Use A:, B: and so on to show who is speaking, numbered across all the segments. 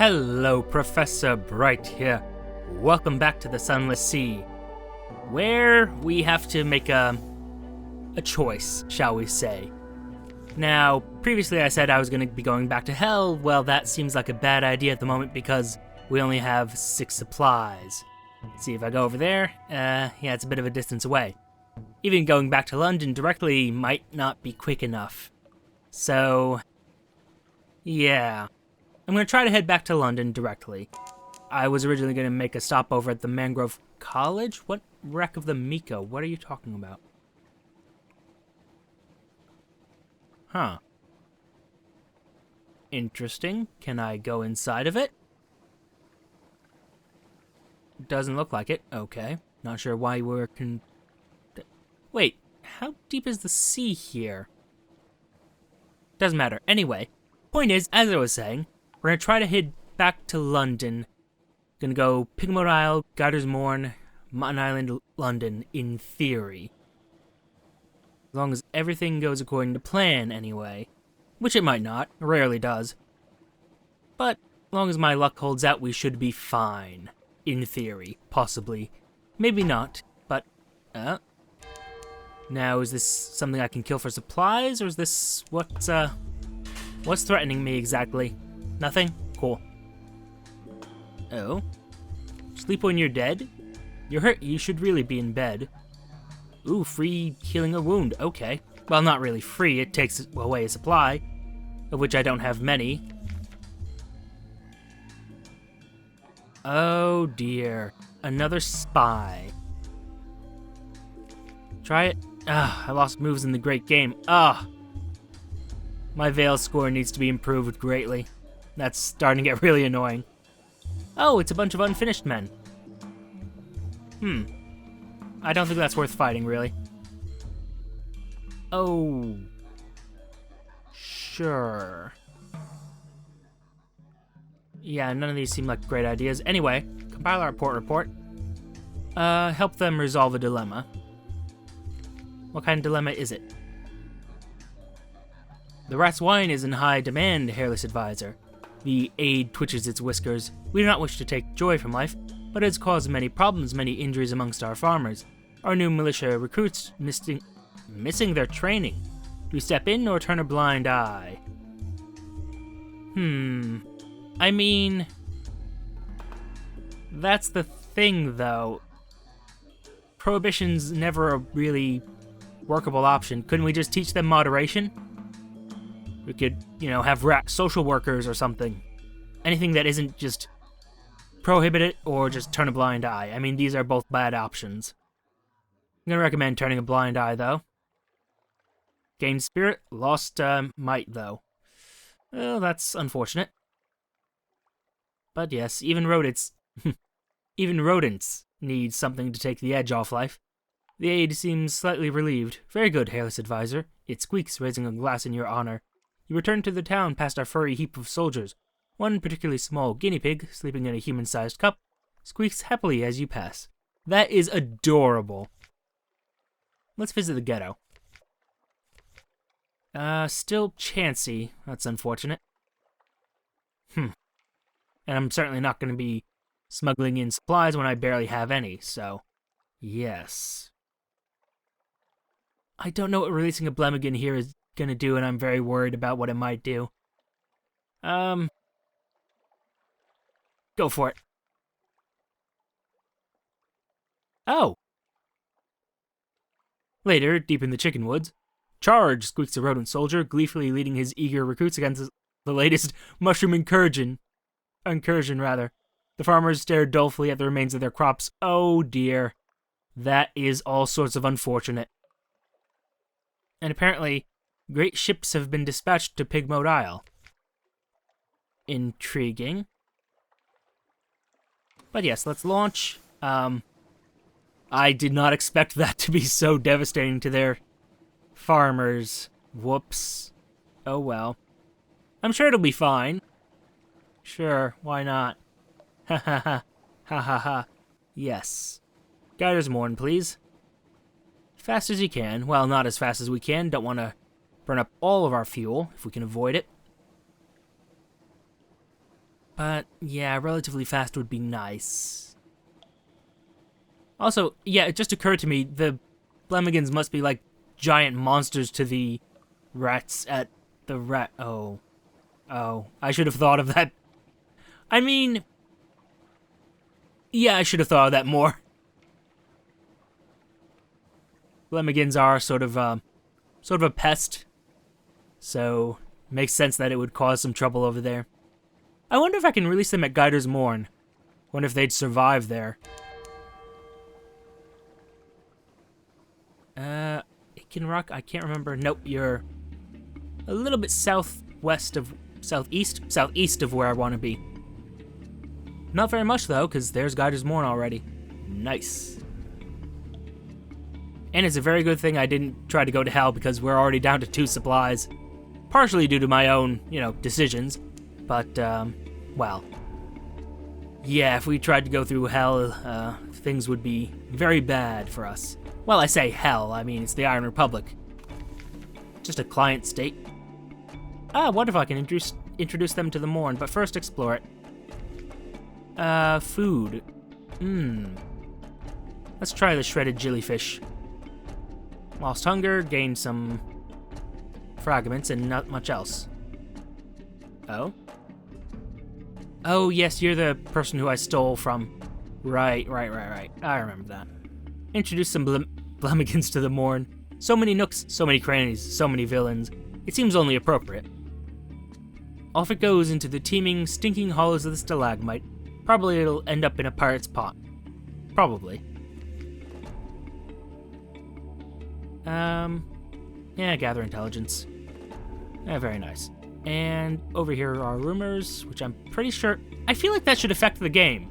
A: Hello, Professor Bright here. Welcome back to the Sunless Sea, where we have to make a choice, shall we say. Now, previously I said I was going to be going back to Hell. Well, that seems like a bad idea at the moment because we only have 6 supplies. See, if I go over there, yeah, it's a bit of a distance away. Even going back to London directly might not be quick enough. So, yeah. I'm going to try to head back to London directly. I was originally going to make a stopover at the Mangrove College? What wreck of the Miko? What are you talking about? Huh. Interesting. Can I go inside of it? Doesn't look like it. Okay. Not sure why we're Wait, how deep is the sea here? Doesn't matter. Anyway, point is, as I was saying, we're going to try to head back to London. Gonna go Pigmoat Isle, Garter's Morn, Mutton Island, London, in theory. As long as everything goes according to plan, anyway. Which it might not, it rarely does. But, as long as my luck holds out, we should be fine. In theory, possibly. Maybe not, but, Now, is this something I can kill for supplies, or is this, what's threatening me exactly? Nothing? Cool. Oh? Sleep when you're dead? You're hurt, you should really be in bed. Ooh, free healing a wound, okay. Well, not really free, it takes away a supply, of which I don't have many. Oh dear, another spy. Try it. I lost moves in the great game. My Veil score needs to be improved greatly. That's starting to get really annoying. Oh, it's a bunch of unfinished men. I don't think that's worth fighting, really. Oh. Sure. Yeah, none of these seem like great ideas. Anyway, compile our report. Help them resolve a dilemma. What kind of dilemma is it? The rat's wine is in high demand, Hairless Advisor. The aide twitches its whiskers. We do not wish to take joy from life, but it has caused many problems, many injuries amongst our farmers. Our new militia recruits missing their training. Do we step in or turn a blind eye? I mean, that's the thing, though. Prohibition's never a really workable option. Couldn't we just teach them moderation? We could, have social workers or something. Anything that isn't just prohibit it or just turn a blind eye. I mean, these are both bad options. I'm gonna recommend turning a blind eye, though. Gained spirit, lost might, though. Well, that's unfortunate. But yes, even rodents need something to take the edge off life. The aide seems slightly relieved. Very good, Hairless Advisor. It squeaks, raising a glass in your honor. You return to the town past our furry heap of soldiers. One particularly small guinea pig, sleeping in a human-sized cup, squeaks happily as you pass. That is adorable. Let's visit the ghetto. Still chancy. That's unfortunate. And I'm certainly not going to be smuggling in supplies when I barely have any, so yes. I don't know what releasing a Blemigan here is going to do, and I'm very worried about what it might do. Go for it. Oh. Later, deep in the chicken woods, charge, squeaks a rodent soldier, gleefully leading his eager recruits against the latest mushroom incursion. The farmers stare dolefully at the remains of their crops. Oh dear. That is all sorts of unfortunate. And apparently, great ships have been dispatched to Pigmoat Isle. Intriguing. But yes, let's launch. I did not expect that to be so devastating to their farmers. Whoops. Oh well. I'm sure it'll be fine. Sure, why not? Ha ha ha. Ha ha ha. Yes. Garter's Morn, please. Fast as you can. Well, not as fast as we can. Don't want to burn up all of our fuel, if we can avoid it. Yeah, relatively fast would be nice. Also, yeah, it just occurred to me, the Blemigans must be like giant monsters to the rats at the rat... Oh, I should have thought of that. I mean... Yeah, I should have thought of that more. Blemigans are sort of a pest, so makes sense that it would cause some trouble over there. I wonder if I can release them at Guider's Morn. Wonder if they'd survive there. Aiken Rock, I can't remember. Nope, you're a little bit southeast of where I want to be. Not very much though, because there's Guider's Morn already. Nice. And it's a very good thing I didn't try to go to hell, because we're already down to 2 supplies. Partially due to my own, decisions. But, well. Yeah, if we tried to go through hell, things would be very bad for us. Well, I say hell, I mean, it's the Iron Republic. Just a client state. I wonder if I can introduce them to the Morn, but first explore it. Food. Let's try the shredded jellyfish. Lost hunger, gained some fragments, and not much else. Oh? Oh, yes, you're the person who I stole from. Right. I remember that. Introduce some Blemigans to the Morn. So many nooks, so many crannies, so many villains. It seems only appropriate. Off it goes into the teeming, stinking hollows of the stalagmite. Probably it'll end up in a pirate's pot. Probably. Yeah, gather intelligence. Yeah, very nice. And over here are rumors, which I'm pretty sure... I feel like that should affect the game.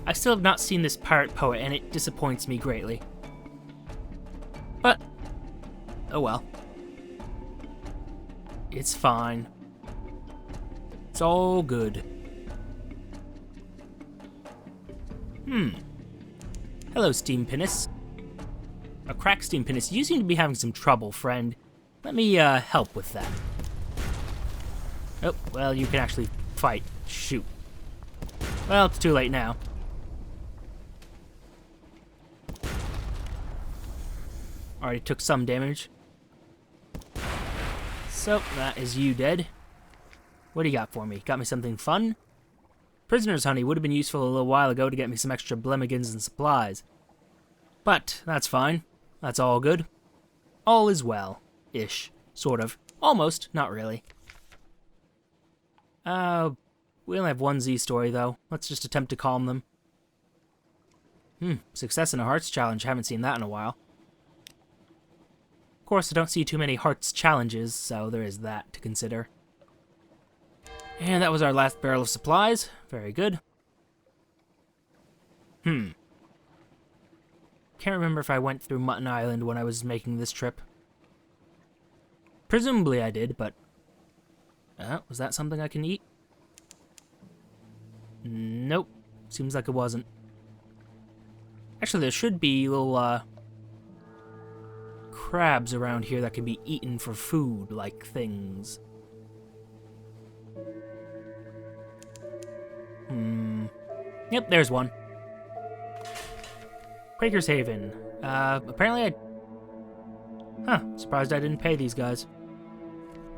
A: I still have not seen this pirate poet, and it disappoints me greatly. But, oh well. It's fine. It's all good. Hello, Steam Pinnis. A cracked Steam Pinnis. You seem to be having some trouble, friend. Let me, help with that. Oh, well, you can actually fight. Shoot. Well, it's too late now. Already took some damage. So, that is you dead. What do you got for me? Got me something fun? Prisoner's honey would have been useful a little while ago to get me some extra Blemigans and supplies. But, that's fine. That's all good. All is well. Ish. Sort of. Almost. Not really. We only have one Z story, though. Let's just attempt to calm them. Success in a Hearts challenge. Haven't seen that in a while. Of course, I don't see too many Hearts challenges, so there is that to consider. And that was our last barrel of supplies. Very good. Can't remember if I went through Mutton Island when I was making this trip. Presumably I did, but... was that something I can eat? Nope. Seems like it wasn't. Actually, there should be little, crabs around here that can be eaten for food-like things. Yep, there's one. Quaker's Haven. Apparently surprised I didn't pay these guys.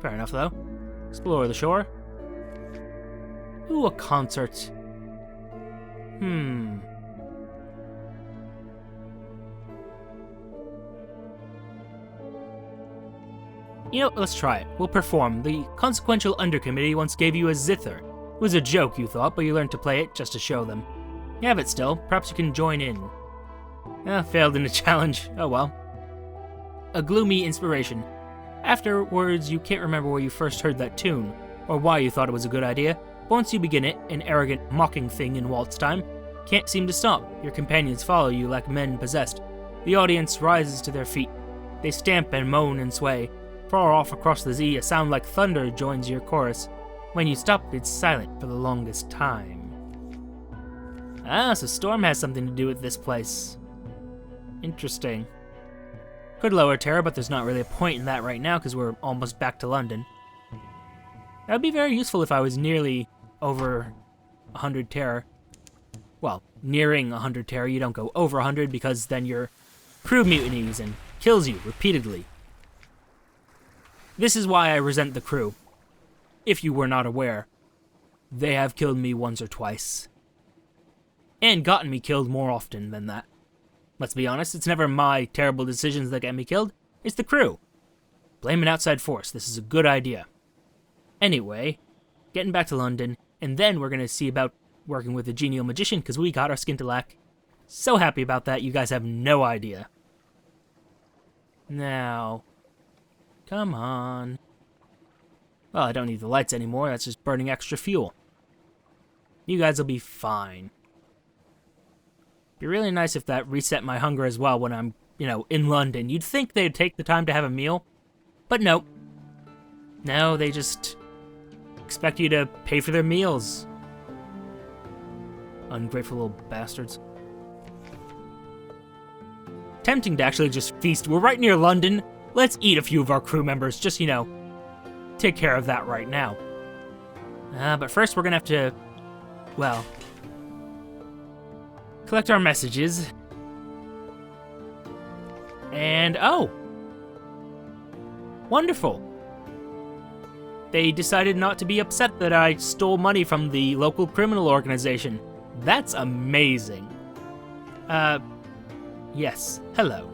A: Fair enough, though. Explore the shore. Ooh, a concert. You know, let's try it. We'll perform. The consequential undercommittee once gave you a zither. It was a joke, you thought, but you learned to play it just to show them. You have it still. Perhaps you can join in. Failed in the challenge. Oh well. A gloomy inspiration. Afterwards, you can't remember where you first heard that tune, or why you thought it was a good idea. But once you begin it, an arrogant, mocking thing in waltz time, can't seem to stop. Your companions follow you like men possessed. The audience rises to their feet. They stamp and moan and sway. Far off across the Z, a sound like thunder joins your chorus. When you stop, it's silent for the longest time. So Storm has something to do with this place. Interesting. Could lower terror, but there's not really a point in that right now because we're almost back to London. That would be very useful if I was nearly over 100 terror. Well, nearing 100 terror. You don't go over 100 because then your crew mutinies and kills you repeatedly. This is why I resent the crew. If you were not aware, they have killed me once or twice. And gotten me killed more often than that. Let's be honest, it's never my terrible decisions that get me killed, it's the crew. Blame an outside force, this is a good idea. Anyway, getting back to London, and then we're going to see about working with the genial magician, because we got our Skintilac. So happy about that, you guys have no idea. Now, come on. Well, I don't need the lights anymore, that's just burning extra fuel. You guys will be fine. Be really nice if that reset my hunger as well when I'm, in London. You'd think they'd take the time to have a meal, but nope. No, they just expect you to pay for their meals. Ungrateful little bastards. Tempting to actually just feast. We're right near London. Let's eat a few of our crew members. Just, take care of that right now. But first we're gonna have to, well, collect our messages. And, oh! Wonderful! They decided not to be upset that I stole money from the local criminal organization. That's amazing. Yes, hello.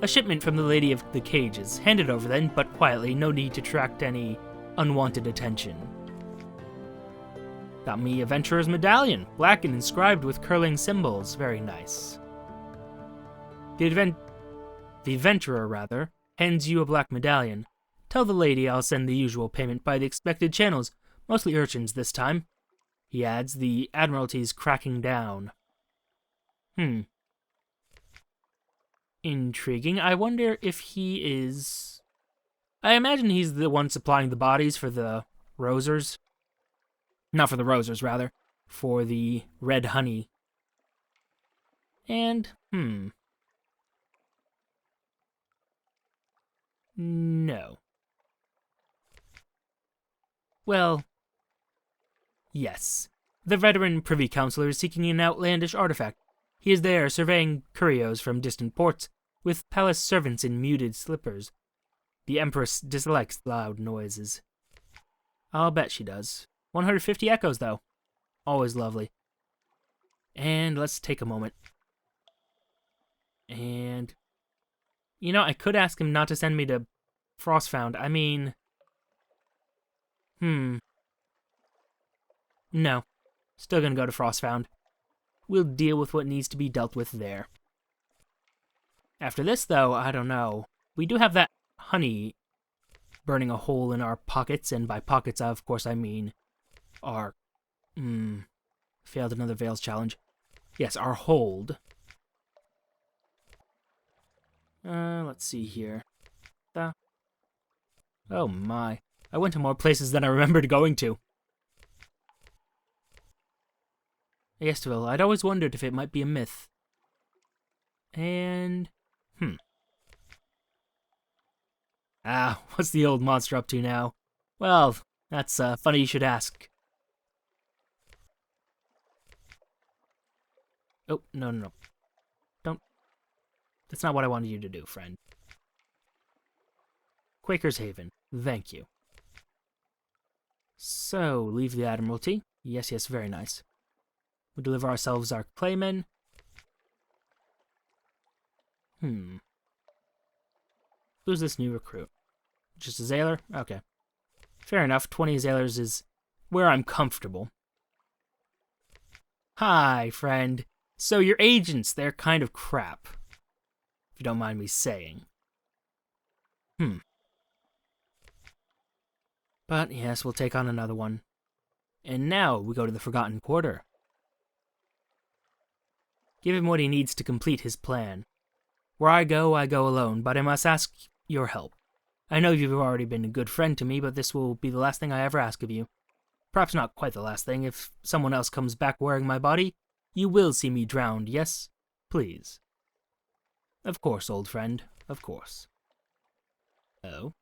A: A shipment from the Lady of the Cages. Hand it over then, but quietly, no need to attract any unwanted attention. Got me Adventurer's Medallion, black and inscribed with curling symbols. Very nice. The adventurer, hands you a black medallion. Tell the lady I'll send the usual payment by the expected channels, mostly urchins this time. He adds, the Admiralty's cracking down. Intriguing. I wonder if he is... I imagine he's the one supplying the bodies for the Rosers. Not for the Rosers, rather. For the red honey. And, no. Well, yes. The veteran Privy Councillor is seeking an outlandish artifact. He is there surveying curios from distant ports, with palace servants in muted slippers. The Empress dislikes loud noises. I'll bet she does. 150 echoes, though. Always lovely. And let's take a moment. And... I could ask him not to send me to Frostfound. I mean... No. Still gonna go to Frostfound. We'll deal with what needs to be dealt with there. After this, though, I don't know. We do have that honey burning a hole in our pockets, and by pockets, of course, I mean our... failed another Veils challenge. Yes, our hold. Let's see here. Oh my. I went to more places than I remembered going to. Yes, well, I'd always wondered if it might be a myth. And... what's the old monster up to now? Well, that's funny you should ask. Oh, no. Don't... That's not what I wanted you to do, friend. Quaker's Haven. Thank you. So, leave the Admiralty. Yes, very nice. We deliver ourselves our claymen. Who's this new recruit? Just a Zailor? Okay. Fair enough, 20 Zailors is where I'm comfortable. Hi, friend. So your agents, they're kind of crap. If you don't mind me saying. But yes, we'll take on another one. And now we go to the Forgotten Quarter. Give him what he needs to complete his plan. Where I go alone, but I must ask your help. I know you've already been a good friend to me, but this will be the last thing I ever ask of you. Perhaps not quite the last thing. If someone else comes back wearing my body, you will see me drowned, yes? Please. Of course, old friend, of course. Oh?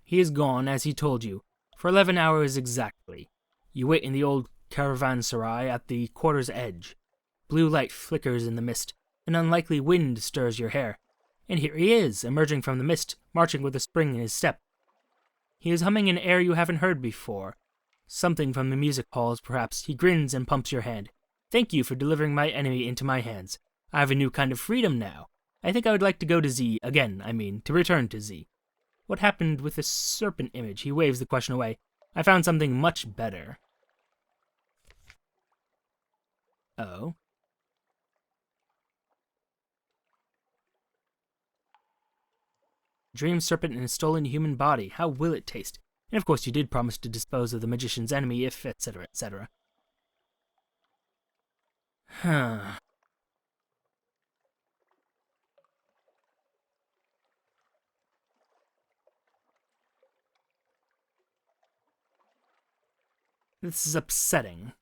A: He is gone, as he told you, for 11 hours exactly. You wait in the old caravanserai at the quarter's edge. Blue light flickers in the mist. An unlikely wind stirs your hair. And here he is, emerging from the mist, marching with a spring in his step. He is humming an air you haven't heard before. Something from the music halls, perhaps. He grins and pumps your hand. Thank you for delivering my enemy into my hands. I have a new kind of freedom now. I think I would like to go to Z, again, to return to Z. What happened with the serpent image? He waves the question away. I found something much better. Oh? Dream serpent in a stolen human body. How will it taste? And of course you did promise to dispose of the magician's enemy if, etc., etc. Huh. This is upsetting.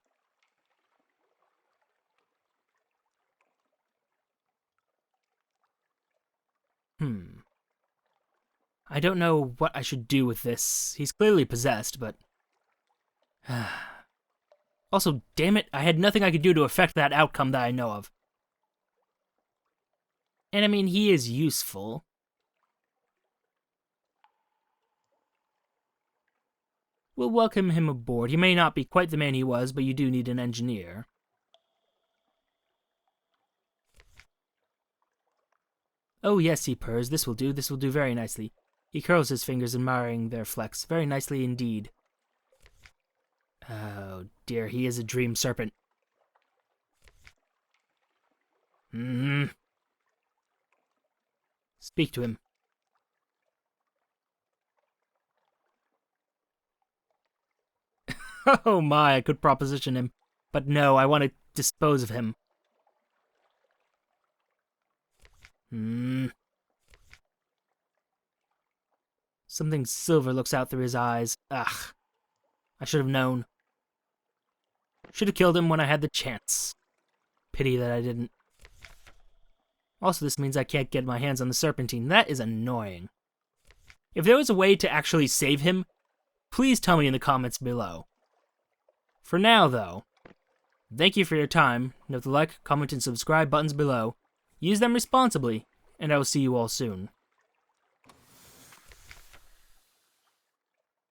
A: I don't know what I should do with this. He's clearly possessed, but... Also, damn it, I had nothing I could do to affect that outcome that I know of. And I mean, he is useful. We'll welcome him aboard. He may not be quite the man he was, but you do need an engineer. Oh yes, he purrs. This will do very nicely. He curls his fingers, admiring their flex. Very nicely indeed. Oh dear, he is a dream serpent. Speak to him. Oh my, I could proposition him. But no, I want to dispose of him. Something silver looks out through his eyes. Ugh. I should have known. Should have killed him when I had the chance. Pity that I didn't. Also, this means I can't get my hands on the serpentine. That is annoying. If there was a way to actually save him, please tell me in the comments below. For now, though, thank you for your time. Note the like, comment, and subscribe buttons below. Use them responsibly, and I will see you all soon.